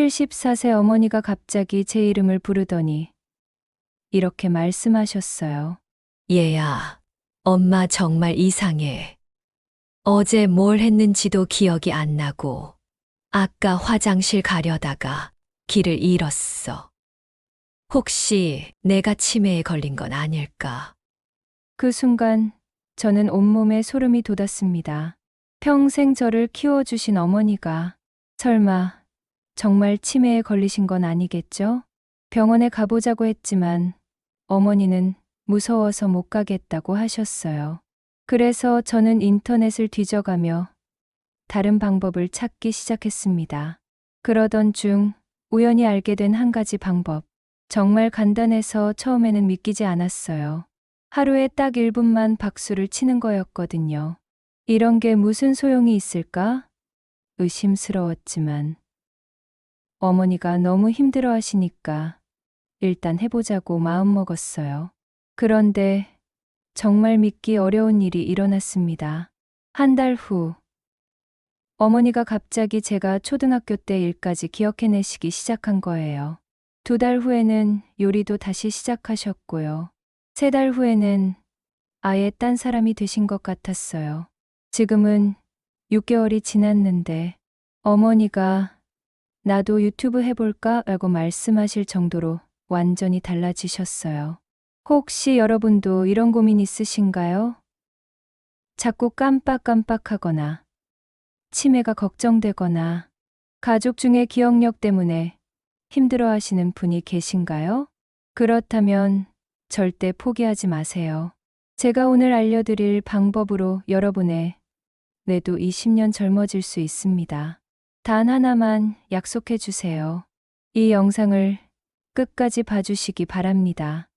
74세 어머니가 갑자기 제 이름을 부르더니 이렇게 말씀하셨어요. 얘야, 엄마 정말 이상해. 어제 뭘 했는지도 기억이 안 나고, 아까 화장실 가려다가 길을 잃었어. 혹시 내가 치매에 걸린 건 아닐까? 그 순간 저는 온몸에 소름이 돋았습니다. 평생 저를 키워주신 어머니가 설마 정말 치매에 걸리신 건 아니겠죠? 병원에 가보자고 했지만 어머니는 무서워서 못 가겠다고 하셨어요. 그래서 저는 인터넷을 뒤져가며 다른 방법을 찾기 시작했습니다. 그러던 중 우연히 알게 된 한 가지 방법. 정말 간단해서 처음에는 믿기지 않았어요. 하루에 딱 1분만 박수를 치는 거였거든요. 이런 게 무슨 소용이 있을까? 의심스러웠지만 어머니가 너무 힘들어 하시니까 일단 해보자고 마음먹었어요. 그런데 정말 믿기 어려운 일이 일어났습니다. 한 달 후, 어머니가 갑자기 제가 초등학교 때 일까지 기억해내시기 시작한 거예요. 2달 후에는 요리도 다시 시작하셨고요. 3달 후에는 아예 딴 사람이 되신 것 같았어요. 지금은 6개월이 지났는데 어머니가 나도 유튜브 해볼까? 라고 말씀하실 정도로 완전히 달라지셨어요. 혹시 여러분도 이런 고민 있으신가요? 자꾸 깜빡깜빡하거나 치매가 걱정되거나 가족 중에 기억력 때문에 힘들어 하시는 분이 계신가요? 그렇다면 절대 포기하지 마세요. 제가 오늘 알려드릴 방법으로 여러분의 뇌도 20년 젊어질 수 있습니다. 단 하나만 약속해 주세요. 이 영상을 끝까지 봐주시기 바랍니다.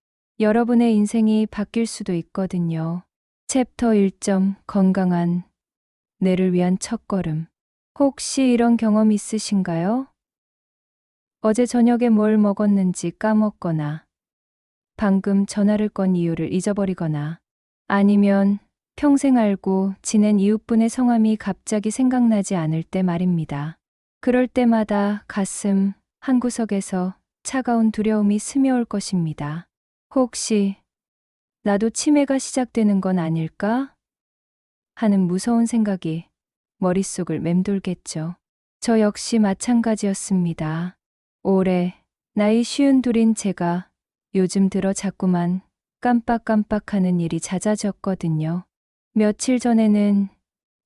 여러분의 인생이 바뀔 수도 있거든요. 챕터 1점 건강한 뇌를 위한 첫걸음. 혹시 이런 경험 있으신가요? 어제 저녁에 뭘 먹었는지 까먹거나 방금 전화를 건 이유를 잊어버리거나 아니면 평생 알고 지낸 이웃분의 성함이 갑자기 생각나지 않을 때 말입니다. 그럴 때마다 가슴 한구석에서 차가운 두려움이 스며올 것입니다. 혹시 나도 치매가 시작되는 건 아닐까? 하는 무서운 생각이 머릿속을 맴돌겠죠. 저 역시 마찬가지였습니다. 올해 나이 52인 제가 요즘 들어 자꾸만 깜빡깜빡하는 일이 잦아졌거든요. 며칠 전에는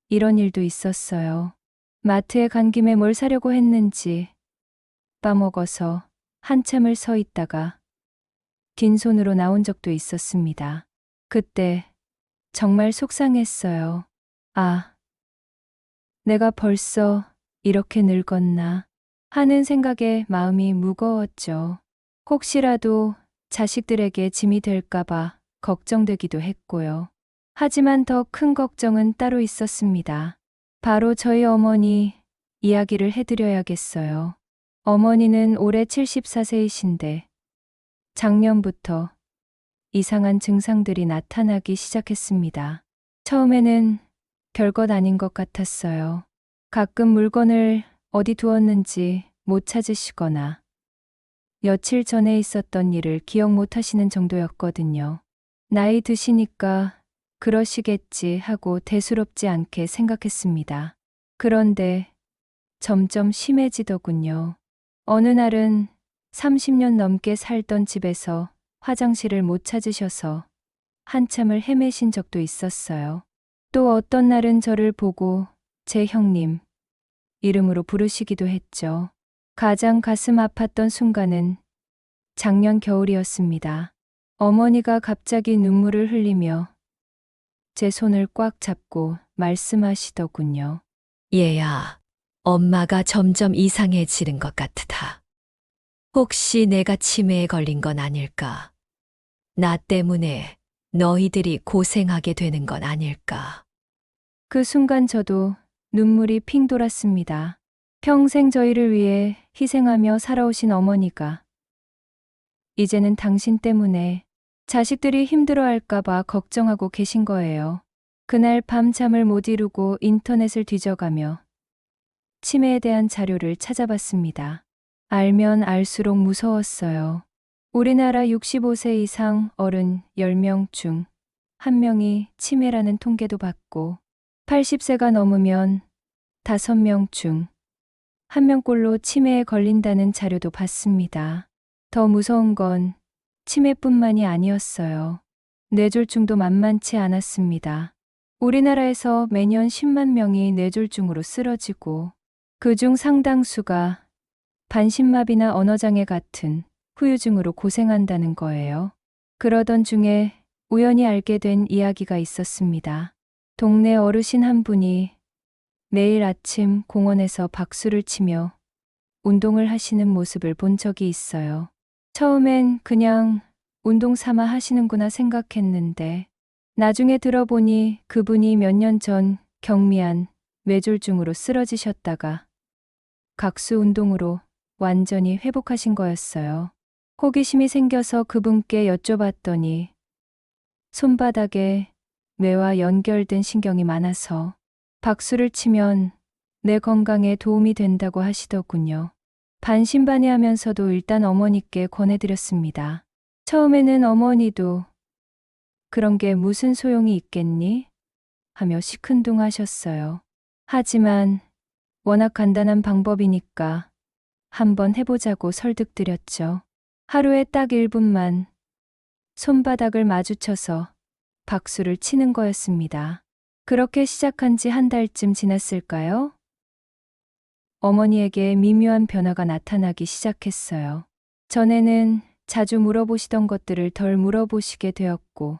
이런 일도 있었어요. 마트에 간 김에 뭘 사려고 했는지 빠먹어서 한참을 서 있다가 빈손으로 나온 적도 있었습니다. 그때 정말 속상했어요. 아, 내가 벌써 이렇게 늙었나 하는 생각에 마음이 무거웠죠. 혹시라도 자식들에게 짐이 될까봐 걱정되기도 했고요. 하지만 더 큰 걱정은 따로 있었습니다. 바로 저희 어머니 이야기를 해드려야겠어요. 어머니는 올해 74세이신데 작년부터 이상한 증상들이 나타나기 시작했습니다. 처음에는 별것 아닌 것 같았어요. 가끔 물건을 어디 두었는지 못 찾으시거나 며칠 전에 있었던 일을 기억 못 하시는 정도였거든요. 나이 드시니까 그러시겠지 하고 대수롭지 않게 생각했습니다. 그런데 점점 심해지더군요. 어느 날은 30년 넘게 살던 집에서 화장실을 못 찾으셔서 한참을 헤매신 적도 있었어요. 또 어떤 날은 저를 보고 제 형님 이름으로 부르시기도 했죠. 가장 가슴 아팠던 순간은 작년 겨울이었습니다. 어머니가 갑자기 눈물을 흘리며 제 손을 꽉 잡고 말씀하시더군요. 얘야, 엄마가 점점 이상해지는 것 같다. 혹시 내가 치매에 걸린 건 아닐까? 나 때문에 너희들이 고생하게 되는 건 아닐까? 그 순간 저도 눈물이 핑 돌았습니다. 평생 저희를 위해 희생하며 살아오신 어머니가 이제는 당신 때문에 자식들이 힘들어할까봐 걱정하고 계신 거예요. 그날 밤 잠을 못 이루고 인터넷을 뒤져가며 치매에 대한 자료를 찾아봤습니다. 알면 알수록 무서웠어요. 우리나라 65세 이상 어른 10명 중 1명이 치매라는 통계도 받고 80세가 넘으면 5명 중 1명꼴로 치매에 걸린다는 자료도 받습니다. 더 무서운 건 치매뿐만이 아니었어요. 뇌졸중도 만만치 않았습니다. 우리나라에서 매년 10만 명이 뇌졸중으로 쓰러지고 그중 상당수가 반신마비나 언어장애 같은 후유증으로 고생한다는 거예요. 그러던 중에 우연히 알게 된 이야기가 있었습니다. 동네 어르신 한 분이 매일 아침 공원에서 박수를 치며 운동을 하시는 모습을 본 적이 있어요. 처음엔 그냥 운동 삼아 하시는구나 생각했는데 나중에 들어보니 그분이 몇 년 전 경미한 뇌졸중으로 쓰러지셨다가 각수 운동으로 완전히 회복하신 거였어요. 호기심이 생겨서 그분께 여쭤봤더니 손바닥에 뇌와 연결된 신경이 많아서 박수를 치면 내 건강에 도움이 된다고 하시더군요. 반신반의하면서도 일단 어머니께 권해드렸습니다. 처음에는 어머니도 그런 게 무슨 소용이 있겠니? 하며 시큰둥하셨어요. 하지만 워낙 간단한 방법이니까 한번 해보자고 설득드렸죠. 하루에 딱 1분만 손바닥을 마주쳐서 박수를 치는 거였습니다. 그렇게 시작한 지 한 달쯤 지났을까요? 어머니에게 미묘한 변화가 나타나기 시작했어요. 전에는 자주 물어보시던 것들을 덜 물어보시게 되었고,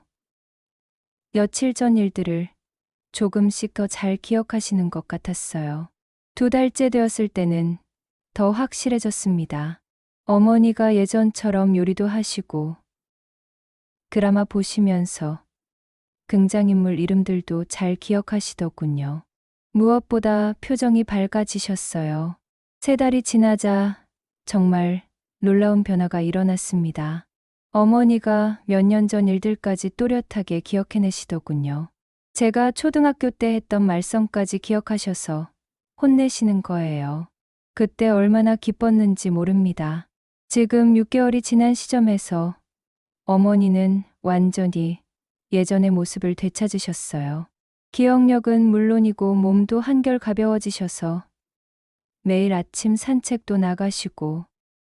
며칠 전 일들을 조금씩 더 잘 기억하시는 것 같았어요. 2달째 되었을 때는 더 확실해졌습니다. 어머니가 예전처럼 요리도 하시고, 드라마 보시면서 등장인물 이름들도 잘 기억하시더군요. 무엇보다 표정이 밝아지셨어요. 3달이 지나자 정말 놀라운 변화가 일어났습니다. 어머니가 몇 년 전 일들까지 또렷하게 기억해내시더군요. 제가 초등학교 때 했던 말썽까지 기억하셔서 혼내시는 거예요. 그때 얼마나 기뻤는지 모릅니다. 지금 6개월이 지난 시점에서 어머니는 완전히 예전의 모습을 되찾으셨어요. 기억력은 물론이고 몸도 한결 가벼워지셔서 매일 아침 산책도 나가시고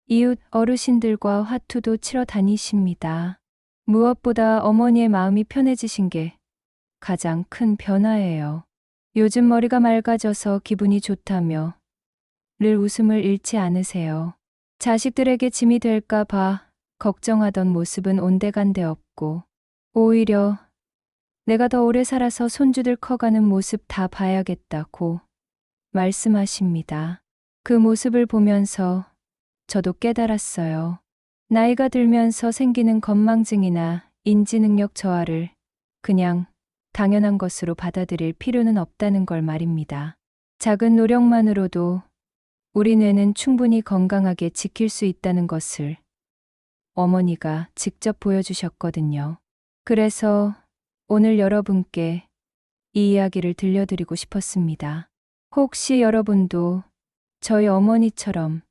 이웃 어르신들과 화투도 치러 다니십니다. 무엇보다 어머니의 마음이 편해지신 게 가장 큰 변화예요. 요즘 머리가 맑아져서 기분이 좋다며 늘 웃음을 잃지 않으세요. 자식들에게 짐이 될까 봐 걱정하던 모습은 온데간데 없고 오히려 내가 더 오래 살아서 손주들 커가는 모습 다 봐야겠다고 말씀하십니다. 그 모습을 보면서 저도 깨달았어요. 나이가 들면서 생기는 건망증이나 인지능력 저하를 그냥 당연한 것으로 받아들일 필요는 없다는 걸 말입니다. 작은 노력만으로도 우리 뇌는 충분히 건강하게 지킬 수 있다는 것을 어머니가 직접 보여주셨거든요. 그래서 오늘 여러분께 이 이야기를 들려드리고 싶었습니다. 혹시 여러분도 저희 어머니처럼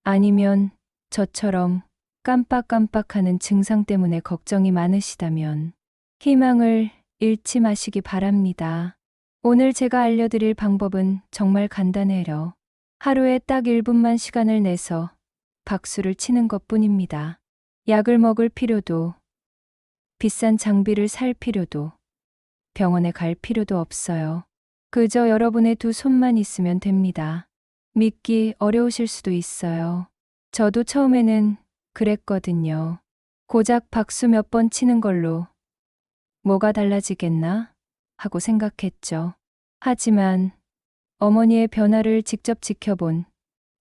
아니면 저처럼 깜빡깜빡하는 증상 때문에 걱정이 많으시다면 희망을 잃지 마시기 바랍니다. 오늘 제가 알려드릴 방법은 정말 간단해요. 하루에 딱 1분만 시간을 내서 박수를 치는 것뿐입니다. 약을 먹을 필요도, 비싼 장비를 살 필요도, 병원에 갈 필요도 없어요. 그저 여러분의 2 손만 있으면 됩니다. 믿기 어려우실 수도 있어요. 저도 처음에는 그랬거든요. 고작 박수 몇 번 치는 걸로 뭐가 달라지겠나 하고 생각했죠. 하지만 어머니의 변화를 직접 지켜본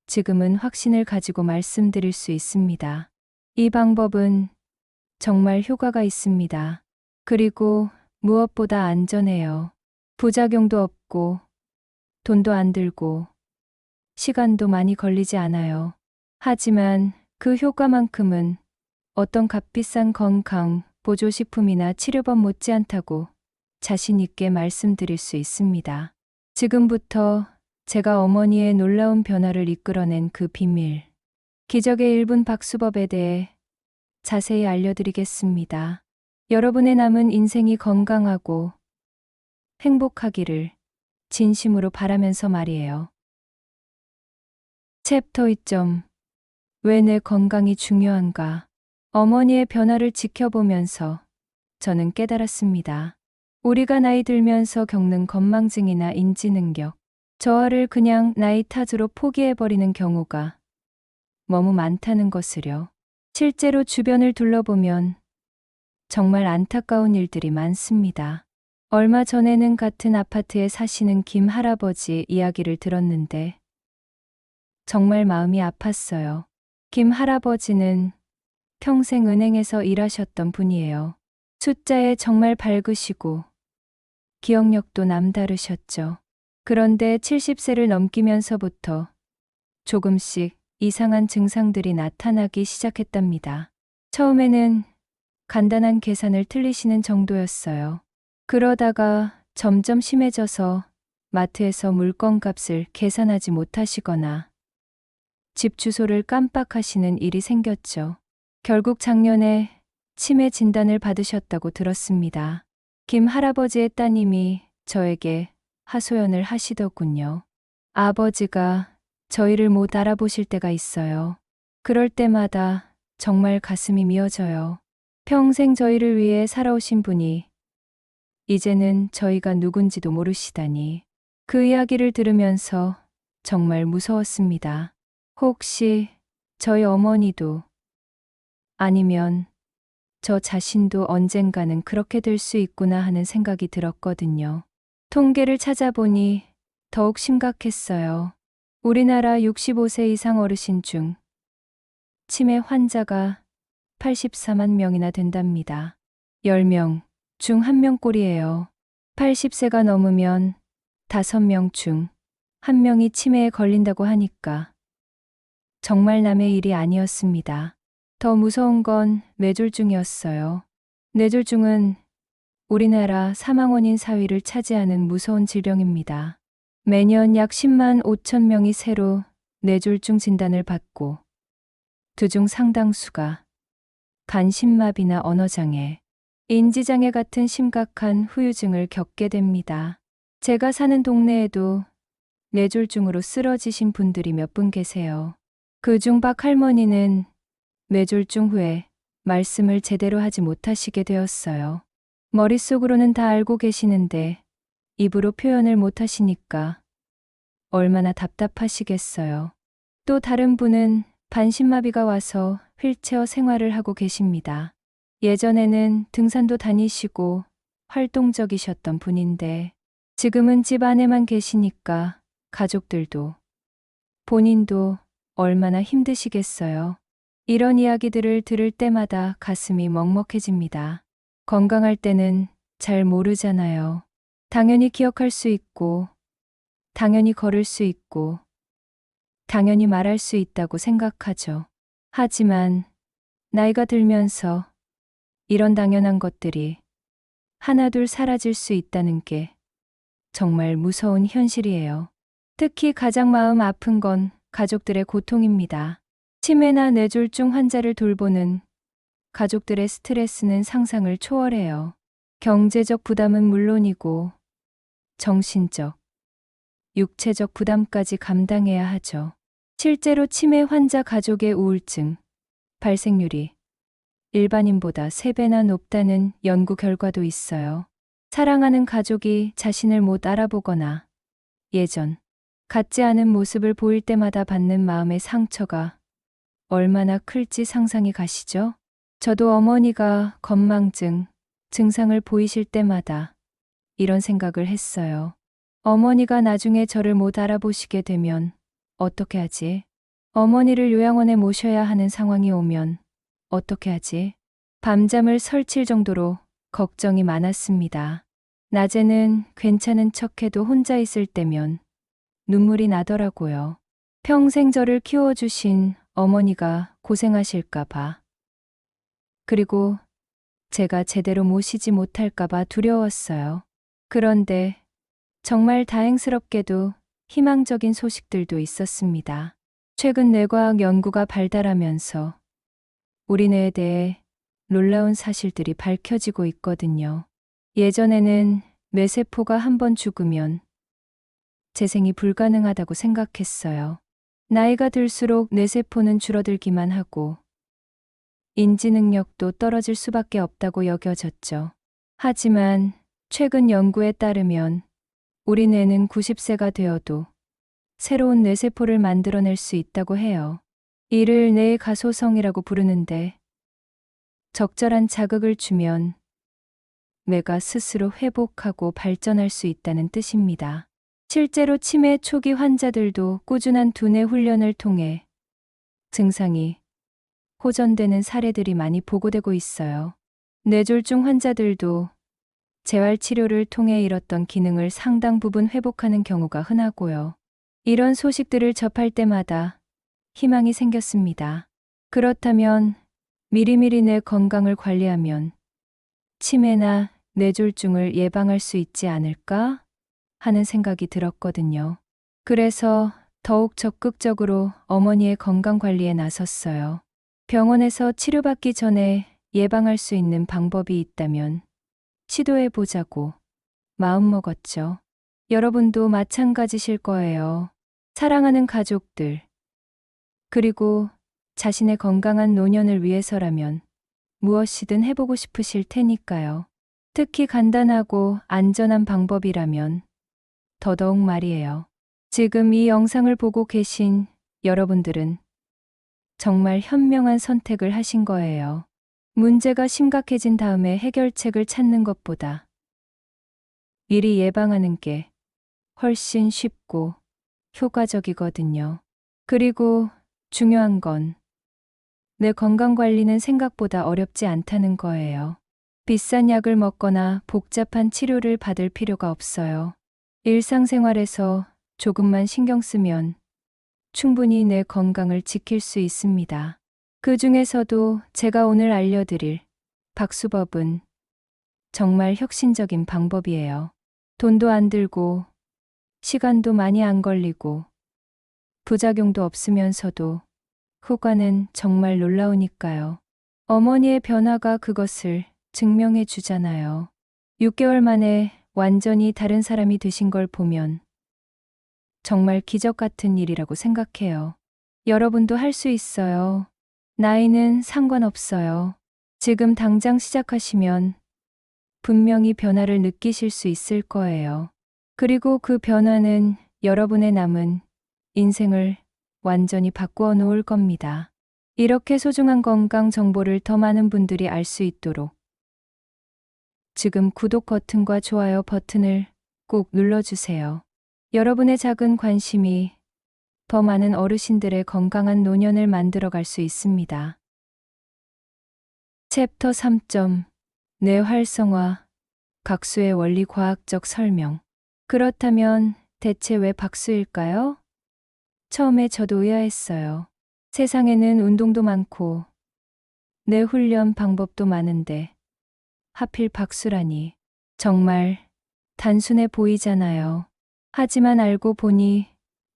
지금은 확신을 가지고 말씀드릴 수 있습니다. 이 방법은 정말 효과가 있습니다. 그리고 무엇보다 안전해요. 부작용도 없고 돈도 안 들고 시간도 많이 걸리지 않아요. 하지만 그 효과만큼은 어떤 값비싼 건강 보조식품이나 치료법 못지않다고 자신 있게 말씀드릴 수 있습니다. 지금부터 제가 어머니의 놀라운 변화를 이끌어낸 그 비밀, 기적의 1분 박수법에 대해 자세히 알려드리겠습니다. 여러분의 남은 인생이 건강하고 행복하기를 진심으로 바라면서 말이에요. 챕터 2점. 왜 내 건강이 중요한가? 어머니의 변화를 지켜보면서 저는 깨달았습니다. 우리가 나이 들면서 겪는 건망증이나 인지 능력, 저하를 그냥 나이 탓으로 포기해버리는 경우가 너무 많다는 것을요. 실제로 주변을 둘러보면 정말 안타까운 일들이 많습니다. 얼마 전에는 같은 아파트에 사시는 김 할아버지 이야기를 들었는데 정말 마음이 아팠어요. 김 할아버지는 평생 은행에서 일하셨던 분이에요. 숫자에 정말 밝으시고 기억력도 남다르셨죠. 그런데 70세를 넘기면서부터 조금씩 이상한 증상들이 나타나기 시작했답니다. 처음에는 간단한 계산을 틀리시는 정도였어요. 그러다가 점점 심해져서 마트에서 물건값을 계산하지 못하시거나 집 주소를 깜빡하시는 일이 생겼죠. 결국 작년에 치매 진단을 받으셨다고 들었습니다. 김 할아버지의 따님이 저에게 하소연을 하시더군요. 아버지가 저희를 못 알아보실 때가 있어요. 그럴 때마다 정말 가슴이 미어져요. 평생 저희를 위해 살아오신 분이 이제는 저희가 누군지도 모르시다니. 그 이야기를 들으면서 정말 무서웠습니다. 혹시 저희 어머니도 아니면 저 자신도 언젠가는 그렇게 될 수 있구나 하는 생각이 들었거든요. 통계를 찾아보니 더욱 심각했어요. 우리나라 65세 이상 어르신 중 치매 환자가 84만 명이나 된답니다. 10명 중 1명꼴이에요. 80세가 넘으면 5명 중 1명이 치매에 걸린다고 하니까 정말 남의 일이 아니었습니다. 더 무서운 건 뇌졸중이었어요. 뇌졸중은 우리나라 사망 원인 4위를 차지하는 무서운 질병입니다. 매년 약 10만 5천 명이 새로 뇌졸중 진단을 받고 그 중 상당수가 간신마비나 언어장애, 인지장애 같은 심각한 후유증을 겪게 됩니다. 제가 사는 동네에도 뇌졸중으로 쓰러지신 분들이 몇 분 계세요. 그중 박 할머니는 뇌졸중 후에 말씀을 제대로 하지 못하시게 되었어요. 머릿속으로는 다 알고 계시는데 입으로 표현을 못 하시니까 얼마나 답답하시겠어요. 또 다른 분은 반신마비가 와서 휠체어 생활을 하고 계십니다. 예전에는 등산도 다니시고 활동적이셨던 분인데 지금은 집 안에만 계시니까 가족들도 본인도 얼마나 힘드시겠어요. 이런 이야기들을 들을 때마다 가슴이 먹먹해집니다. 건강할 때는 잘 모르잖아요. 당연히 기억할 수 있고, 당연히 걸을 수 있고, 당연히 말할 수 있다고 생각하죠. 하지만 나이가 들면서 이런 당연한 것들이 하나둘 사라질 수 있다는 게 정말 무서운 현실이에요. 특히 가장 마음 아픈 건 가족들의 고통입니다. 치매나 뇌졸중 환자를 돌보는 가족들의 스트레스는 상상을 초월해요. 경제적 부담은 물론이고 정신적, 육체적 부담까지 감당해야 하죠. 실제로 치매 환자 가족의 우울증 발생률이 일반인보다 3배나 높다는 연구 결과도 있어요. 사랑하는 가족이 자신을 못 알아보거나 예전 같지 않은 모습을 보일 때마다 받는 마음의 상처가 얼마나 클지 상상이 가시죠? 저도 어머니가 건망증 증상을 보이실 때마다 이런 생각을 했어요. 어머니가 나중에 저를 못 알아보시게 되면 어떻게 하지? 어머니를 요양원에 모셔야 하는 상황이 오면 어떻게 하지? 밤잠을 설칠 정도로 걱정이 많았습니다. 낮에는 괜찮은 척해도 혼자 있을 때면 눈물이 나더라고요. 평생 저를 키워주신 어머니가 고생하실까봐. 그리고 제가 제대로 모시지 못할까봐 두려웠어요. 그런데 정말 다행스럽게도 희망적인 소식들도 있었습니다. 최근 뇌과학 연구가 발달하면서 우리 뇌에 대해 놀라운 사실들이 밝혀지고 있거든요. 예전에는 뇌세포가 한번 죽으면 재생이 불가능하다고 생각했어요. 나이가 들수록 뇌세포는 줄어들기만 하고 인지 능력도 떨어질 수밖에 없다고 여겨졌죠. 하지만 최근 연구에 따르면 우리 뇌는 90세가 되어도 새로운 뇌세포를 만들어낼 수 있다고 해요. 이를 뇌의 가소성이라고 부르는데 적절한 자극을 주면 뇌가 스스로 회복하고 발전할 수 있다는 뜻입니다. 실제로 치매 초기 환자들도 꾸준한 두뇌 훈련을 통해 증상이 호전되는 사례들이 많이 보고되고 있어요. 뇌졸중 환자들도 재활 치료를 통해 잃었던 기능을 상당 부분 회복하는 경우가 흔하고요. 이런 소식들을 접할 때마다 희망이 생겼습니다. 그렇다면 미리미리 뇌 건강을 관리하면 치매나 뇌졸중을 예방할 수 있지 않을까 하는 생각이 들었거든요. 그래서 더욱 적극적으로 어머니의 건강 관리에 나섰어요. 병원에서 치료받기 전에 예방할 수 있는 방법이 있다면 시도해 보자고 마음먹었죠. 여러분도 마찬가지실 거예요. 사랑하는 가족들, 그리고 자신의 건강한 노년을 위해서라면 무엇이든 해보고 싶으실 테니까요. 특히 간단하고 안전한 방법이라면 더더욱 말이에요. 지금 이 영상을 보고 계신 여러분들은 정말 현명한 선택을 하신 거예요. 문제가 심각해진 다음에 해결책을 찾는 것보다 미리 예방하는 게 훨씬 쉽고 효과적이거든요. 그리고 중요한 건 내 건강 관리는 생각보다 어렵지 않다는 거예요. 비싼 약을 먹거나 복잡한 치료를 받을 필요가 없어요. 일상생활에서 조금만 신경 쓰면 충분히 내 건강을 지킬 수 있습니다. 그 중에서도 제가 오늘 알려드릴 박수법은 정말 혁신적인 방법이에요. 돈도 안 들고 시간도 많이 안 걸리고 부작용도 없으면서도 효과는 정말 놀라우니까요. 어머니의 변화가 그것을 증명해 주잖아요. 6개월 만에 완전히 다른 사람이 되신 걸 보면 정말 기적 같은 일이라고 생각해요. 여러분도 할 수 있어요. 나이는 상관없어요. 지금 당장 시작하시면 분명히 변화를 느끼실 수 있을 거예요. 그리고 그 변화는 여러분의 남은 인생을 완전히 바꾸어 놓을 겁니다. 이렇게 소중한 건강 정보를 더 많은 분들이 알 수 있도록 지금 구독 버튼과 좋아요 버튼을 꼭 눌러주세요. 여러분의 작은 관심이 더 많은 어르신들의 건강한 노년을 만들어갈 수 있습니다. 챕터 3. 뇌 활성화, 박수의 원리 과학적 설명. 그렇다면 대체 왜 박수일까요? 처음에 저도 의아했어요. 세상에는 운동도 많고 뇌 훈련 방법도 많은데 하필 박수라니. 정말 단순해 보이잖아요. 하지만 알고 보니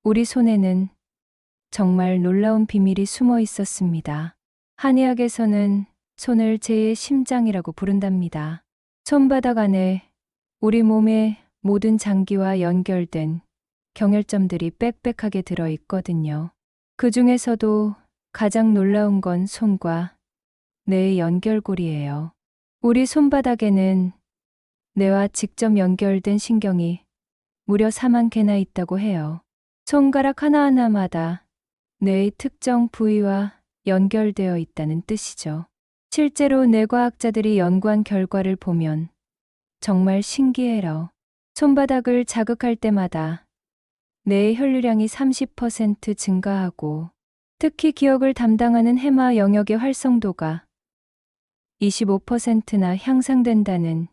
우리 손에는 정말 놀라운 비밀이 숨어 있었습니다. 한의학에서는 손을 제2의 심장이라고 부른답니다. 손바닥 안에 우리 몸의 모든 장기와 연결된 경혈점들이 빽빽하게 들어 있거든요. 그 중에서도 가장 놀라운 건 손과 뇌의 연결고리예요. 우리 손바닥에는 뇌와 직접 연결된 신경이 무려 4만 개나 있다고 해요. 손가락 하나하나마다 뇌의 특정 부위와 연결되어 있다는 뜻이죠. 실제로 뇌과학자들이 연구한 결과를 보면 정말 신기해요. 손바닥을 자극할 때마다 뇌의 혈류량이 30% 증가하고 특히 기억을 담당하는 해마 영역의 활성도가 25%나 향상된다는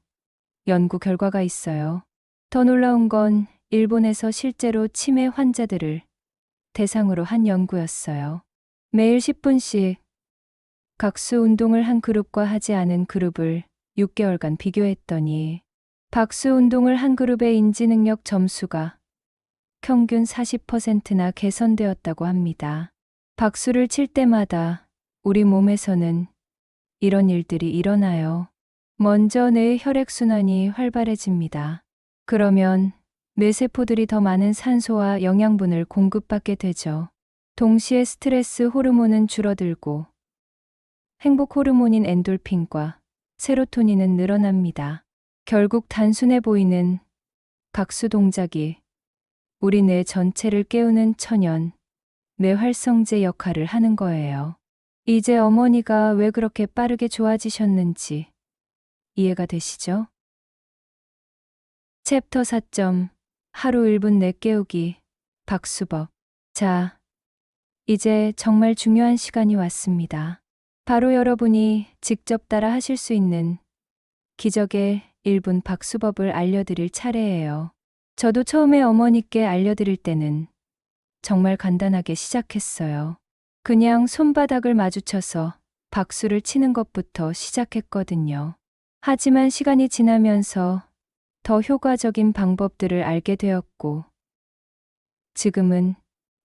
연구 결과가 있어요. 더 놀라운 건 일본에서 실제로 치매 환자들을 대상으로 한 연구였어요. 매일 10분씩 각수 운동을 한 그룹과 하지 않은 그룹을 6개월간 비교했더니 박수 운동을 한 그룹의 인지 능력 점수가 평균 40%나 개선되었다고 합니다. 박수를 칠 때마다 우리 몸에서는 이런 일들이 일어나요. 먼저 뇌의 혈액순환이 활발해집니다. 그러면 뇌세포들이 더 많은 산소와 영양분을 공급받게 되죠. 동시에 스트레스 호르몬은 줄어들고 행복 호르몬인 엔돌핀과 세로토닌은 늘어납니다. 결국 단순해 보이는 박수 동작이 우리 뇌 전체를 깨우는 천연 뇌활성제 역할을 하는 거예요. 이제 어머니가 왜 그렇게 빠르게 좋아지셨는지 이해가 되시죠? 챕터 4점 하루 1분 뇌 깨우기 박수법. 자, 이제 정말 중요한 시간이 왔습니다. 바로 여러분이 직접 따라 하실 수 있는 기적의 1분 박수법을 알려드릴 차례예요. 저도 처음에 어머니께 알려드릴 때는 정말 간단하게 시작했어요. 그냥 손바닥을 마주쳐서 박수를 치는 것부터 시작했거든요. 하지만 시간이 지나면서 더 효과적인 방법들을 알게 되었고, 지금은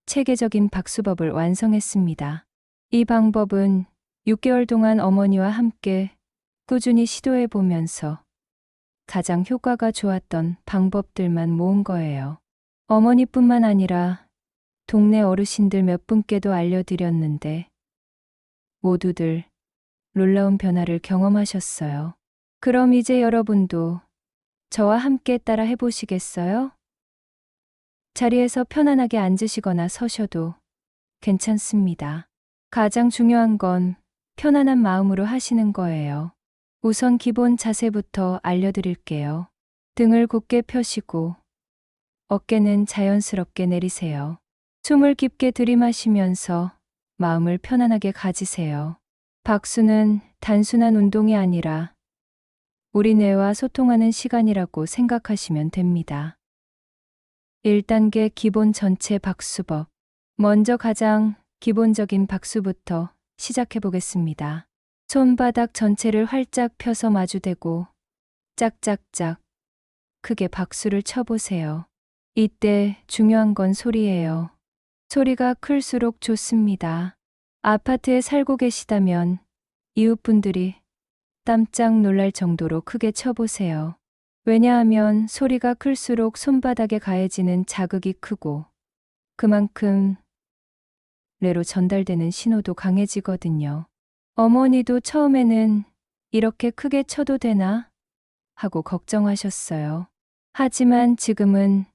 체계적인 박수법을 완성했습니다. 이 방법은 6개월 동안 어머니와 함께 꾸준히 시도해 보면서 가장 효과가 좋았던 방법들만 모은 거예요. 어머니뿐만 아니라 동네 어르신들 몇 분께도 알려드렸는데 모두들 놀라운 변화를 경험하셨어요. 그럼 이제 여러분도 저와 함께 따라 해보시겠어요? 자리에서 편안하게 앉으시거나 서셔도 괜찮습니다. 가장 중요한 건 편안한 마음으로 하시는 거예요. 우선 기본 자세부터 알려드릴게요. 등을 곧게 펴시고 어깨는 자연스럽게 내리세요. 숨을 깊게 들이마시면서 마음을 편안하게 가지세요. 박수는 단순한 운동이 아니라 우리 뇌와 소통하는 시간이라고 생각하시면 됩니다. 1단계 기본 전체 박수법. 먼저 가장 기본적인 박수부터 시작해 보겠습니다. 손바닥 전체를 활짝 펴서 마주대고 짝짝짝 크게 박수를 쳐보세요. 이때 중요한 건 소리예요. 소리가 클수록 좋습니다. 아파트에 살고 계시다면 이웃분들이 깜짝 놀랄 정도로 크게 쳐보세요. 왜냐하면 소리가 클수록 손바닥에 가해지는 자극이 크고 그만큼 뇌로 전달되는 신호도 강해지거든요. 어머니도 처음에는 이렇게 크게 쳐도 되나? 하고 걱정하셨어요. 하지만 지금은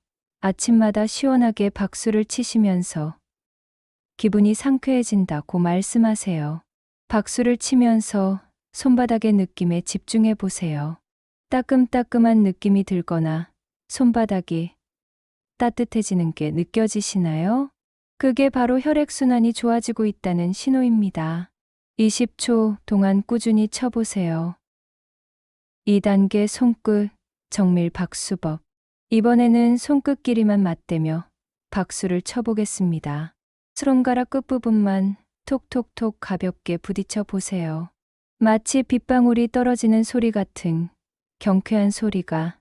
아침마다 시원하게 박수를 치시면서 기분이 상쾌해진다고 말씀하세요. 박수를 치면서 손바닥의 느낌에 집중해 보세요. 따끔따끔한 느낌이 들거나 손바닥이 따뜻해지는 게 느껴지시나요? 그게 바로 혈액순환이 좋아지고 있다는 신호입니다. 20초 동안 꾸준히 쳐보세요. 2단계 손끝 정밀 박수법. 이번에는 손끝끼리만 맞대며 박수를 쳐보겠습니다. 손가락 끝부분만 톡톡톡 가볍게 부딪혀 보세요. 마치 빗방울이 떨어지는 소리 같은 경쾌한 소리가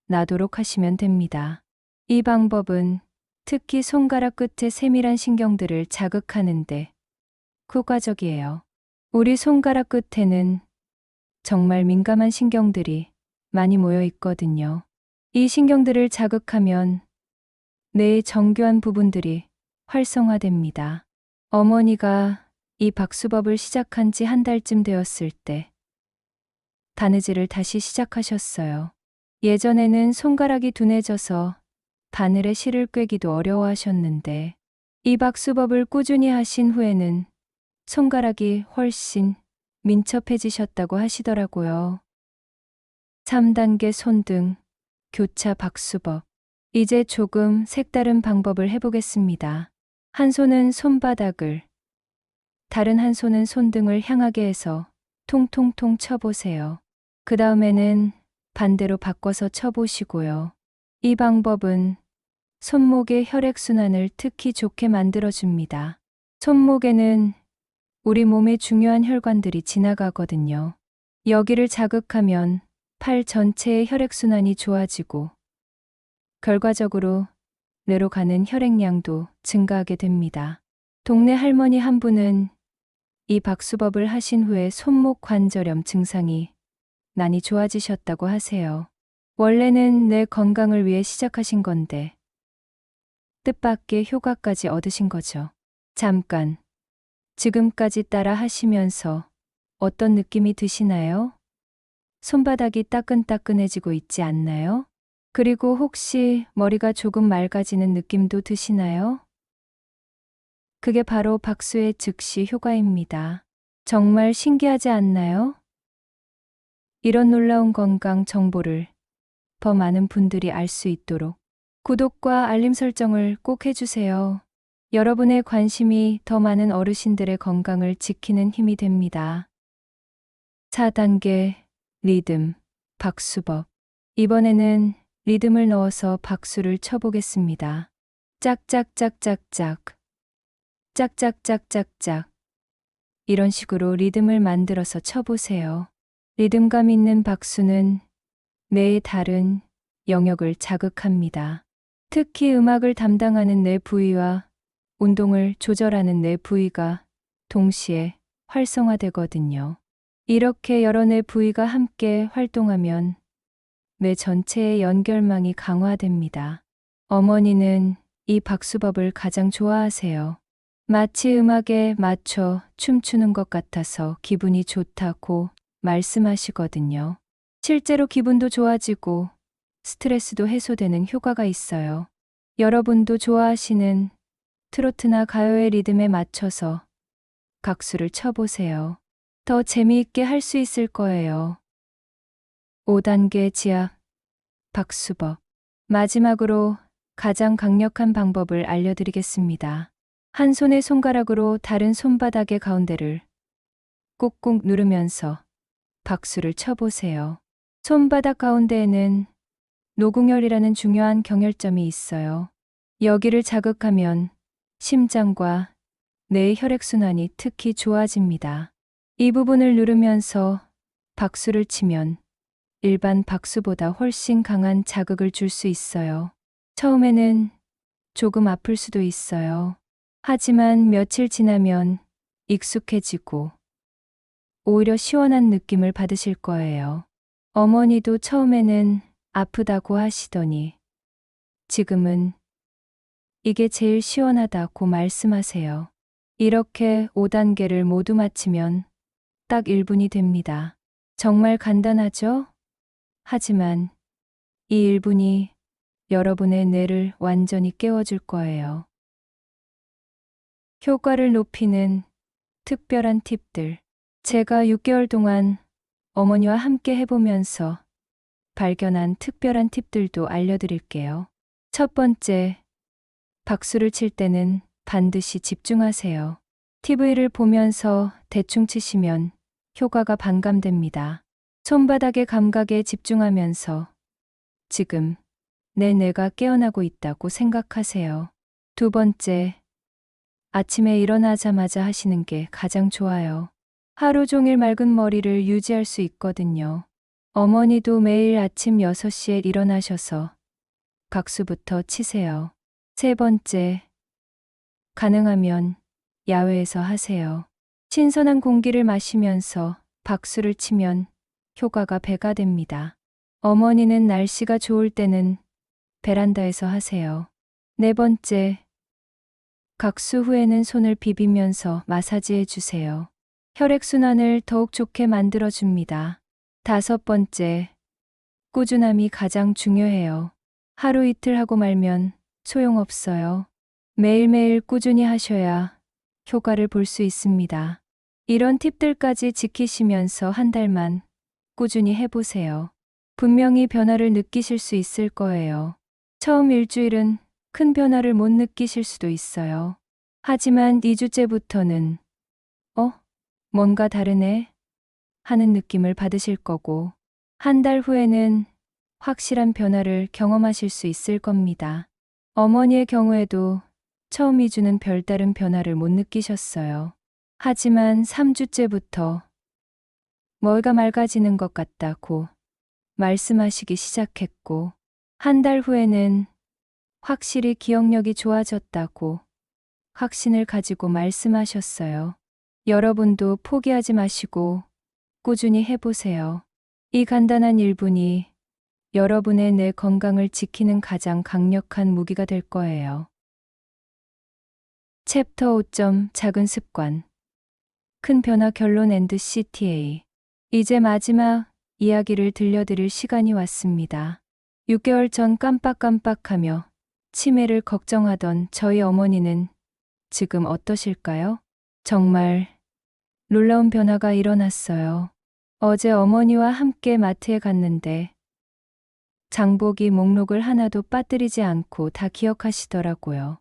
나도록 하시면 됩니다. 이 방법은 특히 손가락 끝의 세밀한 신경들을 자극하는데 효과적이에요. 우리 손가락 끝에는 정말 민감한 신경들이 많이 모여 있거든요. 이 신경들을 자극하면 뇌의 정교한 부분들이 활성화됩니다. 어머니가 이 박수법을 시작한 지 한 달쯤 되었을 때 바느질을 다시 시작하셨어요. 예전에는 손가락이 둔해져서 바늘에 실을 꿰기도 어려워하셨는데 이 박수법을 꾸준히 하신 후에는 손가락이 훨씬 민첩해지셨다고 하시더라고요. 3단계 손등 교차 박수법. 이제 조금 색다른 방법을 해보겠습니다. 한 손은 손바닥을, 다른 한 손은 손등을 향하게 해서 통통통 쳐보세요. 그 다음에는 반대로 바꿔서 쳐보시고요. 이 방법은 손목의 혈액순환을 특히 좋게 만들어줍니다. 손목에는 우리 몸의 중요한 혈관들이 지나가거든요. 여기를 자극하면 팔 전체의 혈액순환이 좋아지고 결과적으로 뇌로 가는 혈액량도 증가하게 됩니다. 동네 할머니 한 분은 이 박수법을 하신 후에 손목 관절염 증상이 많이 좋아지셨다고 하세요. 원래는 내 건강을 위해 시작하신 건데 뜻밖의 효과까지 얻으신 거죠. 잠깐, 지금까지 따라 하시면서 어떤 느낌이 드시나요? 손바닥이 따끈따끈해지고 있지 않나요? 그리고 혹시 머리가 조금 맑아지는 느낌도 드시나요? 그게 바로 박수의 즉시 효과입니다. 정말 신기하지 않나요? 이런 놀라운 건강 정보를 더 많은 분들이 알 수 있도록 구독과 알림 설정을 꼭 해주세요. 여러분의 관심이 더 많은 어르신들의 건강을 지키는 힘이 됩니다. 4단계 리듬 박수법. 이번에는 리듬을 넣어서 박수를 쳐보겠습니다. 짝짝짝짝짝, 짝짝짝짝짝. 이런 식으로 리듬을 만들어서 쳐보세요. 리듬감 있는 박수는 뇌의 다른 영역을 자극합니다. 특히 음악을 담당하는 뇌 부위와 운동을 조절하는 뇌 부위가 동시에 활성화되거든요. 이렇게 여러 뇌 부위가 함께 활동하면 뇌 전체의 연결망이 강화됩니다. 어머니는 이 박수법을 가장 좋아하세요. 마치 음악에 맞춰 춤추는 것 같아서 기분이 좋다고 말씀하시거든요. 실제로 기분도 좋아지고 스트레스도 해소되는 효과가 있어요. 여러분도 좋아하시는 트로트나 가요의 리듬에 맞춰서 박수를 쳐보세요. 더 재미있게 할 수 있을 거예요. 5단계 지압 박수법. 마지막으로 가장 강력한 방법을 알려드리겠습니다. 한 손의 손가락으로 다른 손바닥의 가운데를 꾹꾹 누르면서 박수를 쳐보세요. 손바닥 가운데에는 노궁혈이라는 중요한 경혈점이 있어요. 여기를 자극하면 심장과 뇌의 혈액순환이 특히 좋아집니다. 이 부분을 누르면서 박수를 치면 일반 박수보다 훨씬 강한 자극을 줄 수 있어요. 처음에는 조금 아플 수도 있어요. 하지만 며칠 지나면 익숙해지고 오히려 시원한 느낌을 받으실 거예요. 어머니도 처음에는 아프다고 하시더니 지금은 이게 제일 시원하다고 말씀하세요. 이렇게 5단계를 모두 마치면 딱 1분이 됩니다. 정말 간단하죠? 하지만 이 1분이 여러분의 뇌를 완전히 깨워줄 거예요. 효과를 높이는 특별한 팁들. 제가 6개월 동안 어머니와 함께 해보면서 발견한 특별한 팁들도 알려드릴게요. 첫 번째, 박수를 칠 때는 반드시 집중하세요. TV를 보면서 대충 치시면 효과가 반감됩니다. 손바닥의 감각에 집중하면서 지금 내 뇌가 깨어나고 있다고 생각하세요. 두 번째, 아침에 일어나자마자 하시는 게 가장 좋아요. 하루 종일 맑은 머리를 유지할 수 있거든요. 어머니도 매일 아침 6시에 일어나셔서 박수부터 치세요. 세 번째, 가능하면 야외에서 하세요. 신선한 공기를 마시면서 박수를 치면 효과가 배가 됩니다. 어머니는 날씨가 좋을 때는 베란다에서 하세요. 네 번째, 박수 후에는 손을 비비면서 마사지해 주세요. 혈액순환을 더욱 좋게 만들어줍니다. 다섯 번째, 꾸준함이 가장 중요해요. 하루 이틀 하고 말면 소용없어요. 매일매일 꾸준히 하셔야 효과를 볼 수 있습니다. 이런 팁들까지 지키시면서 한 달만 꾸준히 해보세요. 분명히 변화를 느끼실 수 있을 거예요. 처음 일주일은 큰 변화를 못 느끼실 수도 있어요. 하지만 2주째부터는 뭔가 다르네 하는 느낌을 받으실 거고 한 달 후에는 확실한 변화를 경험하실 수 있을 겁니다. 어머니의 경우에도 처음 2주는 별다른 변화를 못 느끼셨어요. 하지만 3주째부터 머리가 맑아지는 것 같다고 말씀하시기 시작했고 한 달 후에는 확실히 기억력이 좋아졌다고 확신을 가지고 말씀하셨어요. 여러분도 포기하지 마시고 꾸준히 해보세요. 이 간단한 1분이 여러분의 뇌 건강을 지키는 가장 강력한 무기가 될 거예요. 챕터 5. 작은 습관. 큰 변화 결론 앤드 CTA. 이제 마지막 이야기를 들려드릴 시간이 왔습니다. 6개월 전 깜빡깜빡하며 치매를 걱정하던 저희 어머니는 지금 어떠실까요? 정말 놀라운 변화가 일어났어요. 어제 어머니와 함께 마트에 갔는데 장보기 목록을 하나도 빠뜨리지 않고 다 기억하시더라고요.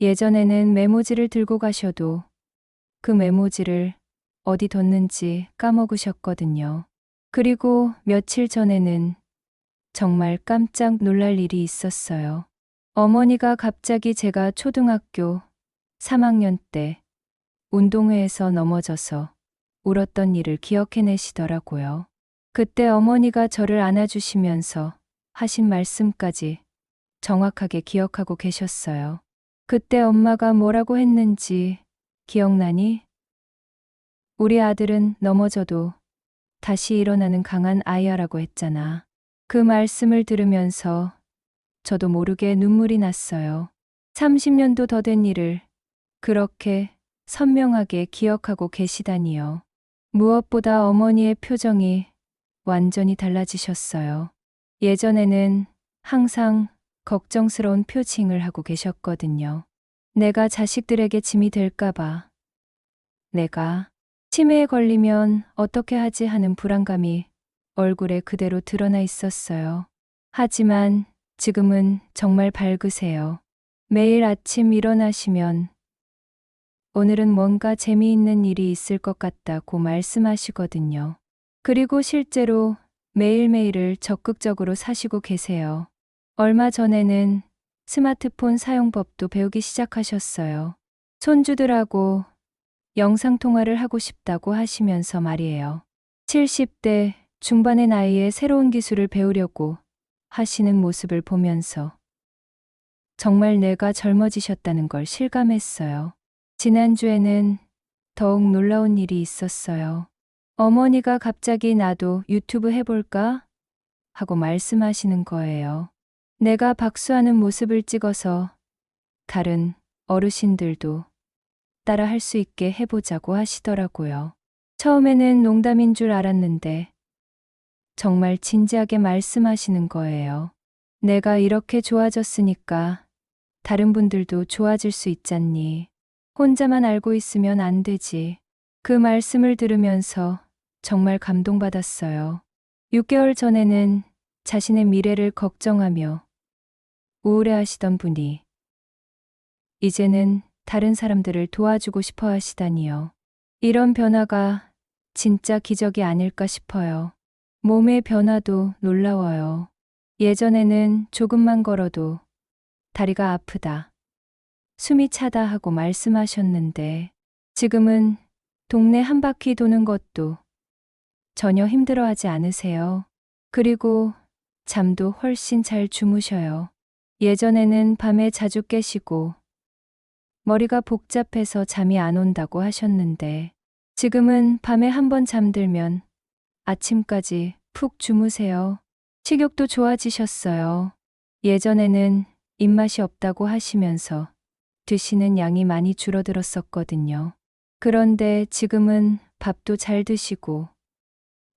예전에는 메모지를 들고 가셔도 그 메모지를 어디 뒀는지 까먹으셨거든요. 그리고 며칠 전에는 정말 깜짝 놀랄 일이 있었어요. 어머니가 갑자기 제가 초등학교 3학년 때 운동회에서 넘어져서 울었던 일을 기억해내시더라고요. 그때 어머니가 저를 안아주시면서 하신 말씀까지 정확하게 기억하고 계셨어요. 그때 엄마가 뭐라고 했는지 기억나니? 우리 아들은 넘어져도 다시 일어나는 강한 아이야라고 했잖아. 그 말씀을 들으면서 저도 모르게 눈물이 났어요. 30년도 더 된 일을 그렇게 선명하게 기억하고 계시다니요. 무엇보다 어머니의 표정이 완전히 달라지셨어요. 예전에는 항상 걱정스러운 표情을 하고 계셨거든요. 내가 자식들에게 짐이 될까봐. 내가 치매에 걸리면 어떻게 하지 하는 불안감이 얼굴에 그대로 드러나 있었어요. 하지만 지금은 정말 밝으세요. 매일 아침 일어나시면 오늘은 뭔가 재미있는 일이 있을 것 같다고 말씀하시거든요. 그리고 실제로 매일매일을 적극적으로 사시고 계세요. 얼마 전에는 스마트폰 사용법도 배우기 시작하셨어요. 손주들하고 영상통화를 하고 싶다고 하시면서 말이에요. 70대 중반의 나이에 새로운 기술을 배우려고 하시는 모습을 보면서 정말 내가 젊어지셨다는 걸 실감했어요. 지난주에는 더욱 놀라운 일이 있었어요. 어머니가 갑자기 나도 유튜브 해볼까? 하고 말씀하시는 거예요. 내가 박수하는 모습을 찍어서 다른 어르신들도 따라 할 수 있게 해보자고 하시더라고요. 처음에는 농담인 줄 알았는데 정말 진지하게 말씀하시는 거예요. 내가 이렇게 좋아졌으니까 다른 분들도 좋아질 수 있잖니. 혼자만 알고 있으면 안 되지. 그 말씀을 들으면서 정말 감동받았어요. 6개월 전에는 자신의 미래를 걱정하며 우울해하시던 분이 이제는 다른 사람들을 도와주고 싶어 하시다니요. 이런 변화가 진짜 기적이 아닐까 싶어요. 몸의 변화도 놀라워요. 예전에는 조금만 걸어도 다리가 아프다, 숨이 차다 하고 말씀하셨는데 지금은 동네 한 바퀴 도는 것도 전혀 힘들어하지 않으세요. 그리고 잠도 훨씬 잘 주무셔요. 예전에는 밤에 자주 깨시고 머리가 복잡해서 잠이 안 온다고 하셨는데 지금은 밤에 한 번 잠들면 아침까지 푹 주무세요. 식욕도 좋아지셨어요. 예전에는 입맛이 없다고 하시면서 드시는 양이 많이 줄어들었었거든요. 그런데 지금은 밥도 잘 드시고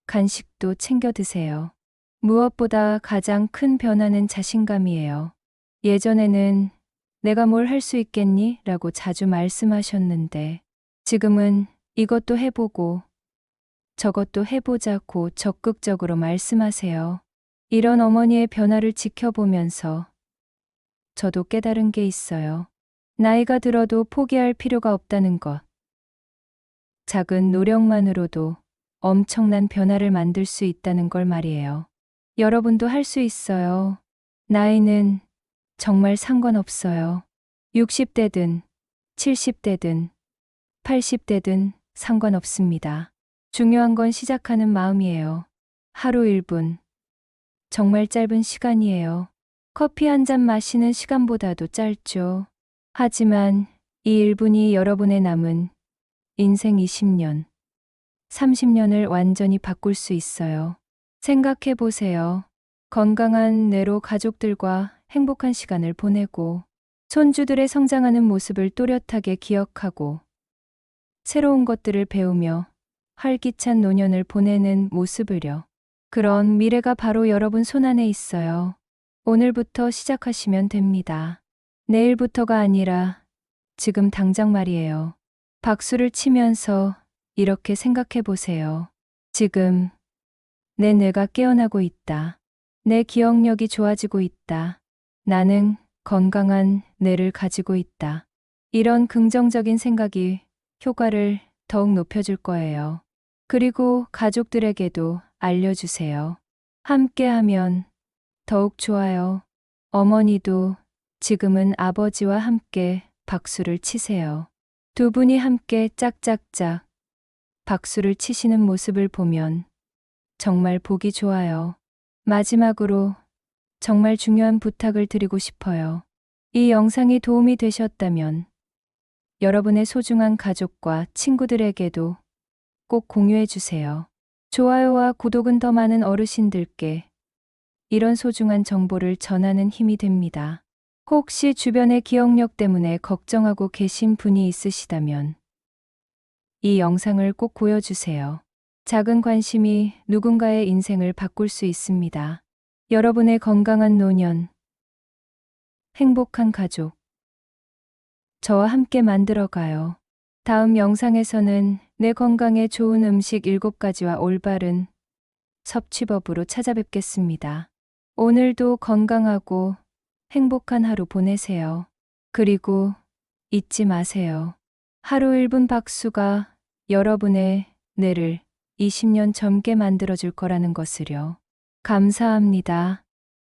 간식도 챙겨 드세요. 무엇보다 가장 큰 변화는 자신감이에요. 예전에는 내가 뭘 할 수 있겠니? 라고 자주 말씀하셨는데 지금은 이것도 해보고 저것도 해보자고 적극적으로 말씀하세요. 이런 어머니의 변화를 지켜보면서 저도 깨달은 게 있어요. 나이가 들어도 포기할 필요가 없다는 것. 작은 노력만으로도 엄청난 변화를 만들 수 있다는 걸 말이에요. 여러분도 할 수 있어요. 나이는 정말 상관없어요. 60대든 70대든 80대든 상관없습니다. 중요한 건 시작하는 마음이에요. 하루 1분. 정말 짧은 시간이에요. 커피 한 잔 마시는 시간보다도 짧죠. 하지만 이 1분이 여러분의 남은 인생 20년, 30년을 완전히 바꿀 수 있어요. 생각해 보세요. 건강한 뇌로 가족들과 행복한 시간을 보내고, 손주들의 성장하는 모습을 또렷하게 기억하고, 새로운 것들을 배우며 활기찬 노년을 보내는 모습을요. 그런 미래가 바로 여러분 손안에 있어요. 오늘부터 시작하시면 됩니다. 내일부터가 아니라 지금 당장 말이에요. 박수를 치면서 이렇게 생각해 보세요. 지금 내 뇌가 깨어나고 있다. 내 기억력이 좋아지고 있다. 나는 건강한 뇌를 가지고 있다. 이런 긍정적인 생각이 효과를 더욱 높여줄 거예요. 그리고 가족들에게도 알려주세요. 함께하면 더욱 좋아요. 어머니도 지금은 아버지와 함께 박수를 치세요. 두 분이 함께 짝짝짝 박수를 치시는 모습을 보면 정말 보기 좋아요. 마지막으로 정말 중요한 부탁을 드리고 싶어요. 이 영상이 도움이 되셨다면 여러분의 소중한 가족과 친구들에게도 꼭 공유해 주세요. 좋아요와 구독은 더 많은 어르신들께 이런 소중한 정보를 전하는 힘이 됩니다. 혹시 주변의 기억력 때문에 걱정하고 계신 분이 있으시다면 이 영상을 꼭 보여주세요. 작은 관심이 누군가의 인생을 바꿀 수 있습니다. 여러분의 건강한 노년, 행복한 가족, 저와 함께 만들어가요. 다음 영상에서는 내 건강에 좋은 음식 7가지와 올바른 섭취법으로 찾아뵙겠습니다. 오늘도 건강하고 행복한 하루 보내세요. 그리고 잊지 마세요. 하루 1분 박수가 여러분의 뇌를 20년 젊게 만들어줄 거라는 것을요. 감사합니다.